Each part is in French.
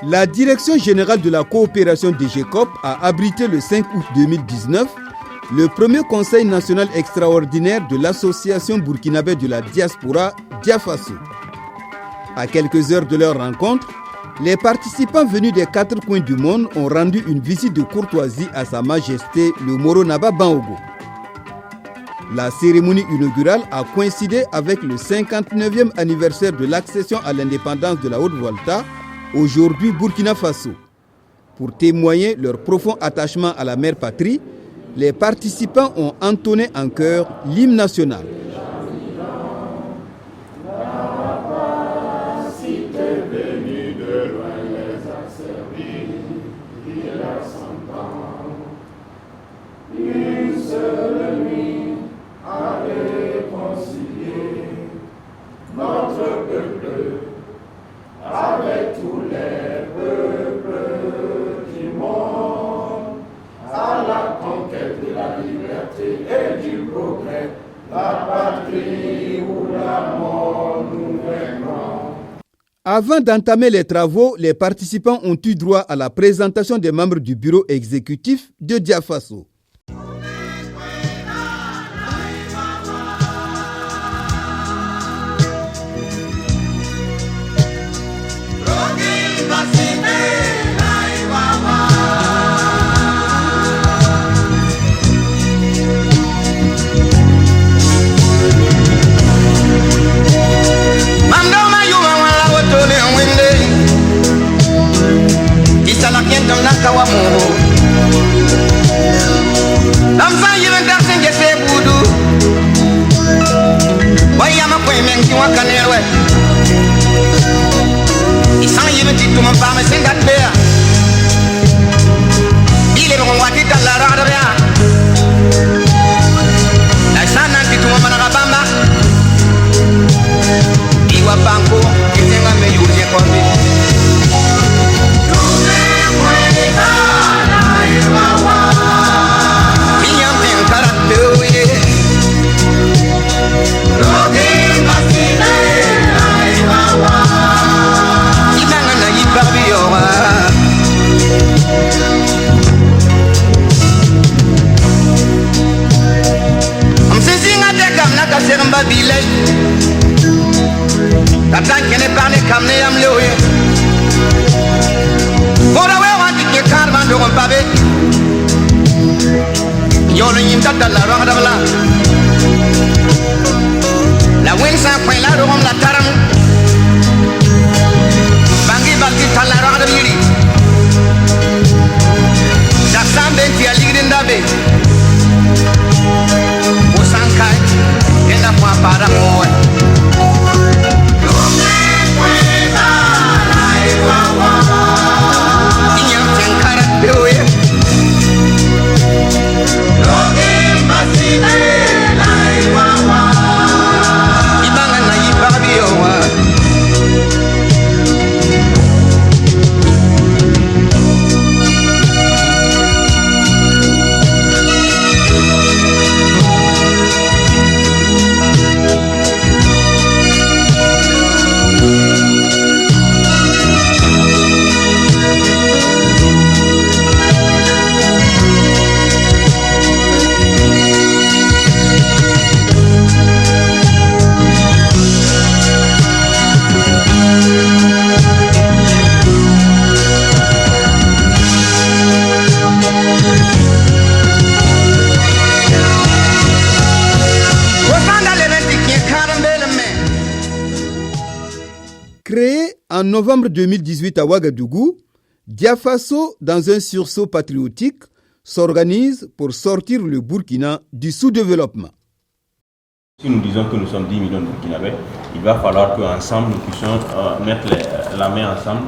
La Direction générale de la coopération DGCOP a abrité le 5 août 2019 le premier conseil national extraordinaire de l'association burkinabé de la diaspora Diafaso. À quelques heures de leur rencontre, les participants venus des 4 coins du monde ont rendu une visite de courtoisie à Sa Majesté le Moro Naba Bangogo. La cérémonie inaugurale a coïncidé avec le 59e anniversaire de l'accession à l'indépendance de la Haute-Volta, aujourd'hui Burkina Faso. Pour témoigner leur profond attachement à la mère patrie, les participants ont entonné en chœur l'hymne national. Avant d'entamer les travaux, les participants ont eu droit à la présentation des membres du bureau exécutif de Diafaso. Créé en novembre 2018 à Ouagadougou, Diafaso, dans un sursaut patriotique, s'organise pour sortir le Burkina du sous-développement. Si nous disons que nous sommes 10 millions de Burkinabés, il va falloir qu'ensemble nous puissions mettre la main ensemble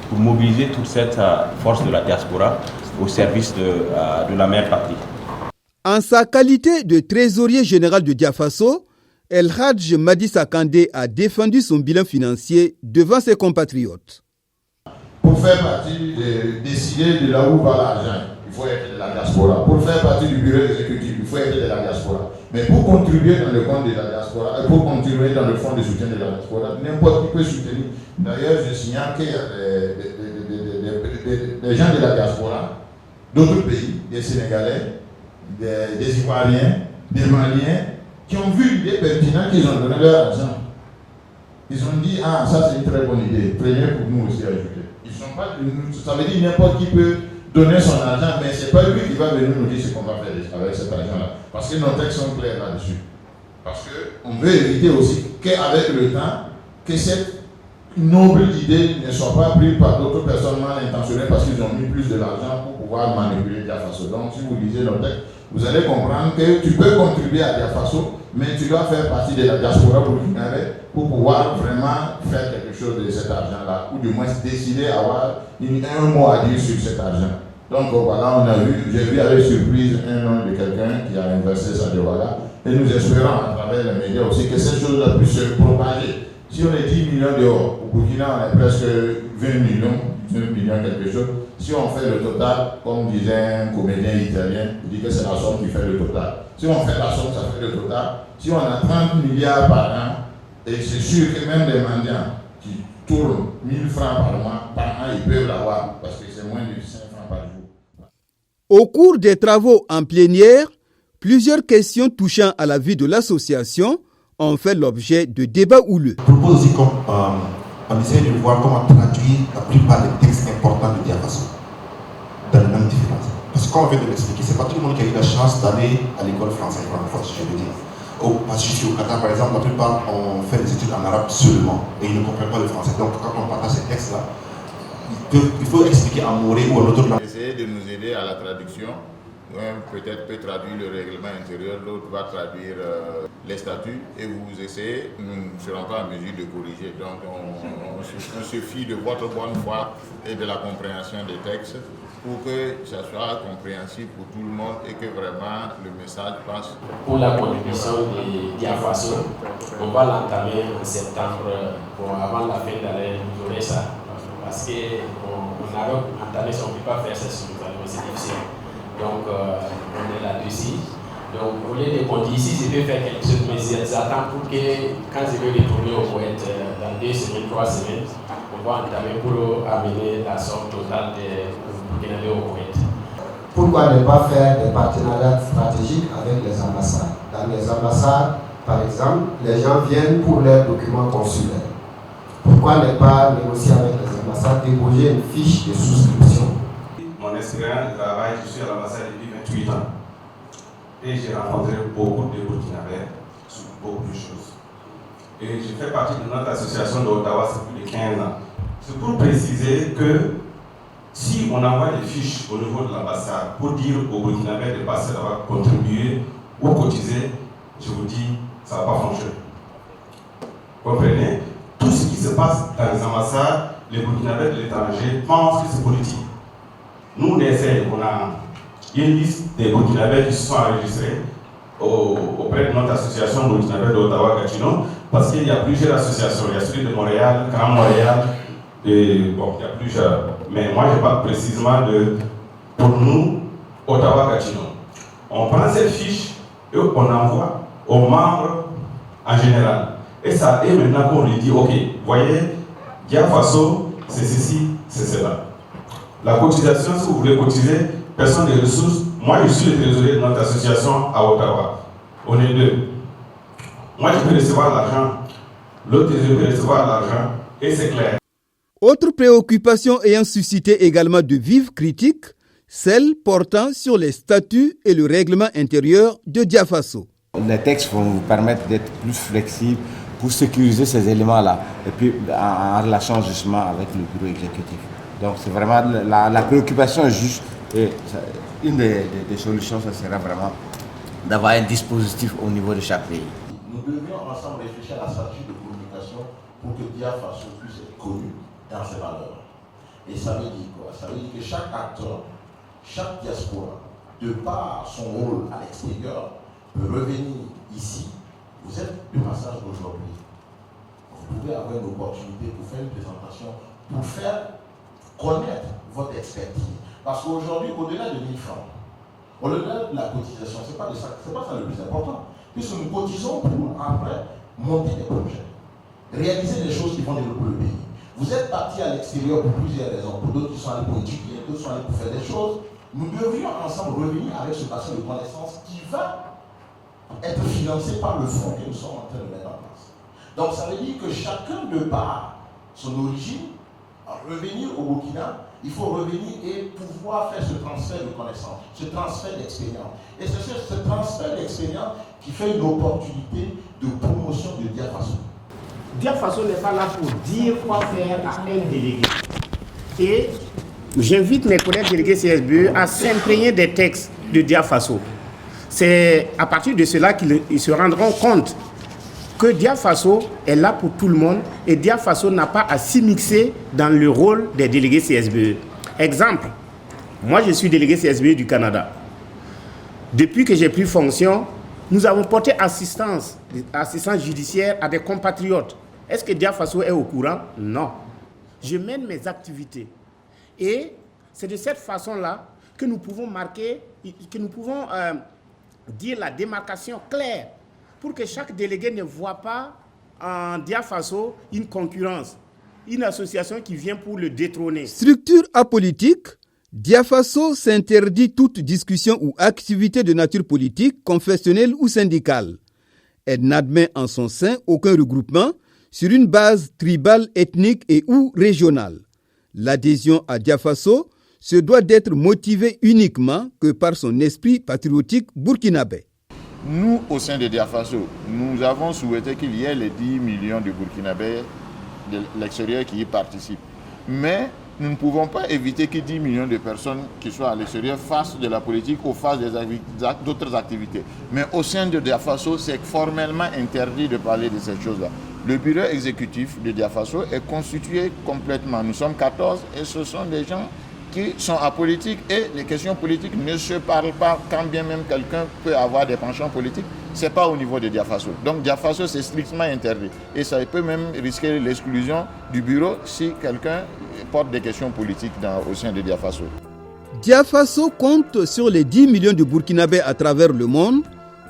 pour mobiliser toute cette force de la diaspora au service de la mère patrie. En sa qualité de trésorier général de Diafaso, El Hadj Madi Sakandé a défendu son bilan financier devant ses compatriotes. Pour faire partie, décider de là où va l'argent, il faut être de la diaspora. Pour faire partie du bureau exécutif, il faut être de la diaspora. Mais pour contribuer dans le compte de la diaspora, pour contribuer dans le fonds de soutien de la diaspora, n'importe qui peut soutenir. D'ailleurs, je signale qu'il y a des gens de la diaspora, d'autres pays, des Sénégalais, des Ivoiriens, des Maliens, qui ont vu l'idée pertinente, qu'ils ont donné leur argent. Ils ont dit, ah, ça c'est une très bonne idée, prenez pour nous aussi ajouter. Ils sont pas, ça veut dire n'importe qui peut donner son argent, mais ce n'est pas lui qui va venir nous dire ce qu'on va faire avec cet argent-là. Parce que nos textes sont clairs là-dessus. Parce qu'on veut éviter aussi qu'avec le temps, que cette noble idée ne soit pas prise par d'autres personnes mal intentionnées parce qu'ils ont mis plus de l'argent pour pouvoir manipuler Diafaso. Donc si vous lisez nos textes, vous allez comprendre que tu peux contribuer à Diafaso, mais tu dois faire partie de la diaspora burkinabé pour pouvoir vraiment faire quelque chose de cet argent-là, ou du moins décider d'avoir un mot à dire sur cet argent. Donc voilà, on a vu, j'ai vu avec surprise un nom de quelqu'un qui a inversé sa Douala, et nous espérons à travers les médias aussi que cette chose-là puisse se propager. Si on est 10 millions dehors, au Burkina on est presque 20 millions, 19 millions quelque chose. Si on fait le total, comme disait un comédien italien, il dit que c'est la somme qui fait le total. Si on fait la somme, ça fait le total. Si on a 30 milliards par an, et c'est sûr que même les mendiants qui tournent 1000 francs par an, ils peuvent l'avoir, parce que c'est moins de 5 francs par jour. Au cours des travaux en plénière, plusieurs questions touchant à la vie de l'association ont fait l'objet de débats houleux. Je propose aussi qu'on essaie de voir comment traduire la plupart des textes importants de Diafaso dans les langues différentes. Parce que comme on vient de l'expliquer, c'est pas tout le monde qui a eu la chance d'aller à l'école française, je veux dire. Parce que je suis au Qatar, par exemple, la plupart ont fait des études en arabe seulement et ils ne comprennent pas le français. Donc quand on partage ces textes-là, il faut expliquer en moré ou en autre langue. Essayez de nous aider à la traduction. Un peut-être peut traduire le règlement intérieur, l'autre va traduire les statuts et vous essayez, nous ne serons pas en mesure de corriger. Donc on se fie de votre bonne foi et de la compréhension des textes pour que ça soit compréhensible pour tout le monde et que vraiment le message passe. Pour la contribution de Diafaso, on va l'entamer en septembre. Avant la fin d'année, vous aurez ça. Parce qu'on a entamé ça, on ne peut pas faire ça simultanément, c'est difficile. Donc, on est là-dessus. Donc, au lieu de continuer ici, je vais faire quelque chose, mais j'attends pour que, quand je vais retourner au poète dans 2 semaines, 3 semaines, on va entamer pour amener la somme totale de Burkinabé au poète. Pourquoi ne pas faire des partenariats stratégiques avec les ambassades? Dans les ambassades, par exemple, les gens viennent pour leurs documents consulaires. Pourquoi ne pas négocier avec les ambassades, déposer une fiche de souscription? Mon expérience de travail, je suis à l'ambassade depuis 28 ans. Et j'ai rencontré beaucoup de Burkinabés sur beaucoup de choses. Et je fais partie de notre association d'Ottawa, c'est plus de 15 ans. C'est pour préciser que si on envoie des fiches au niveau de l'ambassade pour dire aux Burkinabés de passer là-bas, contribuer ou cotiser, je vous dis, ça ne va pas fonctionner. Comprenez? Tout ce qui se passe dans les ambassades, les Burkinabés de l'étranger pensent que c'est politique. Nous, DSL, on a une liste des Burkinabés qui se sont enregistrés auprès de notre association Burkinabé d'Ottawa-Gatineau, parce qu'il y a plusieurs associations. Il y a celui de Montréal, Grand Montréal, et bon, il y a plusieurs. Mais moi, je parle précisément pour nous, Ottawa-Gatineau. On prend cette fiche et on envoie aux membres en général. Et maintenant qu'on lui dit, ok, voyez, Diafaso, c'est ceci, c'est cela. La cotisation, si vous voulez cotiser, personne des ressources. Moi, je suis le trésorier de notre association à Ottawa. On est 2. Moi, je peux recevoir l'argent. L'autre trésorier peut recevoir l'argent. Et c'est clair. Autre préoccupation ayant suscité également de vives critiques, celle portant sur les statuts et le règlement intérieur de Diafaso. Les textes vont vous permettre d'être plus flexible pour sécuriser ces éléments-là. Et puis, en relation justement avec le bureau exécutif. Donc c'est vraiment la préoccupation juste, et une des solutions, ça sera vraiment d'avoir un dispositif au niveau de chaque pays. Nous devions ensemble réfléchir à la stratégie de communication pour que Diafaso puisse être connu dans ses valeurs. Et ça veut dire quoi? Ça veut dire que chaque acteur, chaque diaspora, de par son rôle à l'extérieur, peut revenir ici. Vous êtes de passage aujourd'hui. Vous pouvez avoir une opportunité pour faire une présentation, pour faire connaître votre expertise. Parce qu'aujourd'hui, au-delà de 1000 francs, au-delà de la cotisation, ce n'est pas ça le plus important. Puisque nous cotisons pour, après, monter des projets, réaliser des choses qui vont développer le pays. Vous êtes partis à l'extérieur pour plusieurs raisons. Pour d'autres qui sont allés pour étudier, d'autres sont allés pour faire des choses. Nous devrions ensemble revenir avec ce bassin de connaissances qui va être financé par le fonds que nous sommes en train de mettre en place. Donc ça veut dire que chacun de par son origine, revenir au Burkina, il faut revenir et pouvoir faire ce transfert de connaissances, ce transfert d'expérience. Et c'est ce transfert d'expérience qui fait une opportunité de promotion de Dia Faso. Dia Faso n'est pas là pour dire quoi faire à un délégué. Et j'invite mes collègues délégués CSBE à s'imprégner des textes de Dia Faso. C'est à partir de cela qu'ils se rendront compte que Dia Faso est là pour tout le monde et Dia Faso n'a pas à s'immiscer dans le rôle des délégués CSBE. Exemple, moi je suis délégué CSBE du Canada. Depuis que j'ai pris fonction, nous avons porté assistance judiciaire à des compatriotes. Est-ce que Dia Faso est au courant? Non. Je mène mes activités. Et c'est de cette façon-là que nous pouvons dire la démarcation claire pour que chaque délégué ne voit pas en Dia Faso une concurrence, une association qui vient pour le détrôner. Structure apolitique, Dia Faso s'interdit toute discussion ou activité de nature politique, confessionnelle ou syndicale. Elle n'admet en son sein aucun regroupement sur une base tribale, ethnique et ou régionale. L'adhésion à Dia Faso se doit d'être motivée uniquement que par son esprit patriotique burkinabé. Nous, au sein de Dia Faso, nous avons souhaité qu'il y ait les 10 millions de Burkinabés de l'extérieur qui y participent. Mais nous ne pouvons pas éviter que 10 millions de personnes qui soient à l'extérieur fassent de la politique ou fassent d'autres activités. Mais au sein de Dia Faso, c'est formellement interdit de parler de ces choses-là. Le bureau exécutif de Dia Faso est constitué complètement. Nous sommes 14 et ce sont des gens qui sont apolitiques et les questions politiques ne se parlent pas quand bien même quelqu'un peut avoir des penchants politiques. Ce n'est pas au niveau de Dia Faso. Donc Dia Faso, c'est strictement interdit. Et ça peut même risquer l'exclusion du bureau si quelqu'un porte des questions politiques au sein de Dia Faso. Dia Faso compte sur les 10 millions de Burkinabés à travers le monde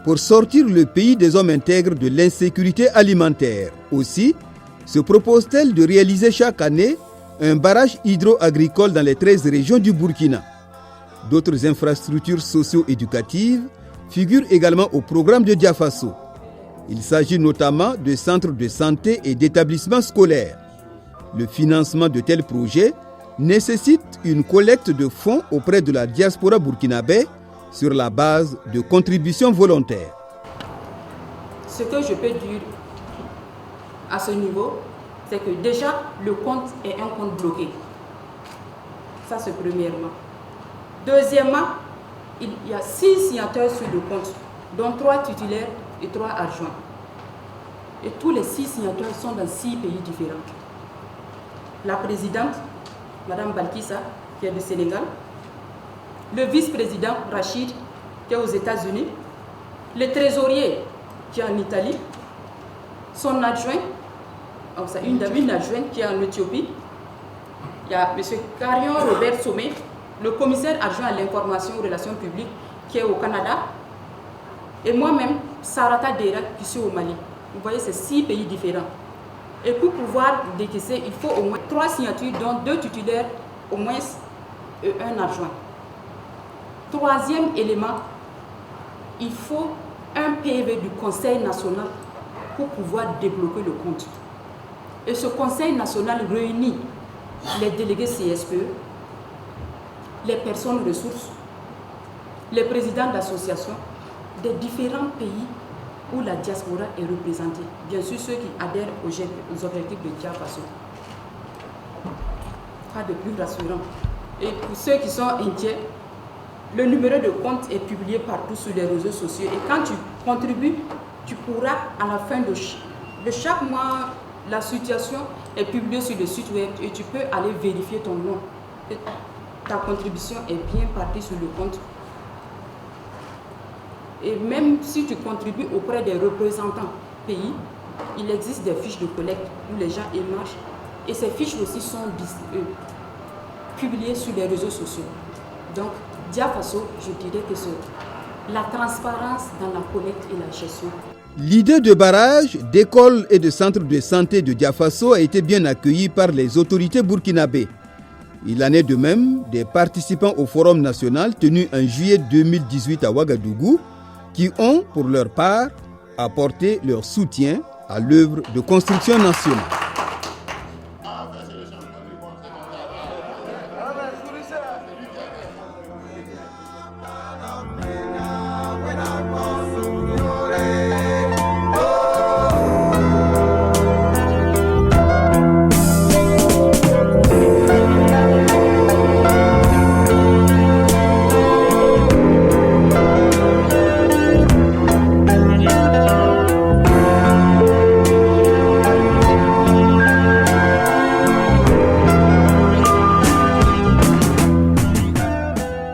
pour sortir le pays des hommes intègres de l'insécurité alimentaire. Aussi, se propose-t-elle de réaliser chaque année un barrage hydro-agricole dans les 13 régions du Burkina. D'autres infrastructures socio-éducatives figurent également au programme de Dia Faso. Il s'agit notamment de centres de santé et d'établissements scolaires. Le financement de tels projets nécessite une collecte de fonds auprès de la diaspora burkinabé sur la base de contributions volontaires. Ce que je peux dire à ce niveau, c'est que déjà le compte est un compte bloqué. Ça c'est premièrement. Deuxièmement, il y a 6 signataires sur le compte, dont 3 titulaires et 3 adjoints. Et tous les 6 signataires sont dans 6 pays différents. La présidente, Mme Balkissa, qui est du Sénégal, le vice-président Rachid, qui est aux États-Unis, le trésorier, qui est en Italie, son adjoint, une adjointe qui est en Éthiopie, il y a M. Carion Robert Sommet, le commissaire adjoint à l'information et aux relations publiques, qui est au Canada, et moi-même, Sarata Dera, qui suis au Mali. Vous voyez, c'est 6 pays différents. Et pour pouvoir décaisser, il faut au moins 3 signatures, dont 2 titulaires, au moins un adjoint. Troisième élément, il faut un PV du Conseil national pour pouvoir débloquer le compte. Et ce Conseil national réunit les délégués CSPE, les personnes ressources, les présidents d'associations des différents pays où la diaspora est représentée. Bien sûr, ceux qui adhèrent aux objectifs de Dia Faso. Pas de plus rassurant. Et pour ceux qui sont inquiets, le numéro de compte est publié partout sur les réseaux sociaux. Et quand tu contribues, tu pourras, à la fin de chaque mois, la situation est publiée sur le site web et tu peux aller vérifier ton nom. Et ta contribution est bien partie sur le compte. Et même si tu contribues auprès des représentants pays, il existe des fiches de collecte où les gens émargent. Et ces fiches aussi sont publiées sur les réseaux sociaux. Donc, Dia Faso, je dirais que c'est la transparence dans la collecte et la gestion. L'idée de barrage, d'école et de centre de santé de Diafaso a été bien accueillie par les autorités burkinabées. Il en est de même des participants au Forum national tenu en juillet 2018 à Ouagadougou qui ont, pour leur part, apporté leur soutien à l'œuvre de construction nationale.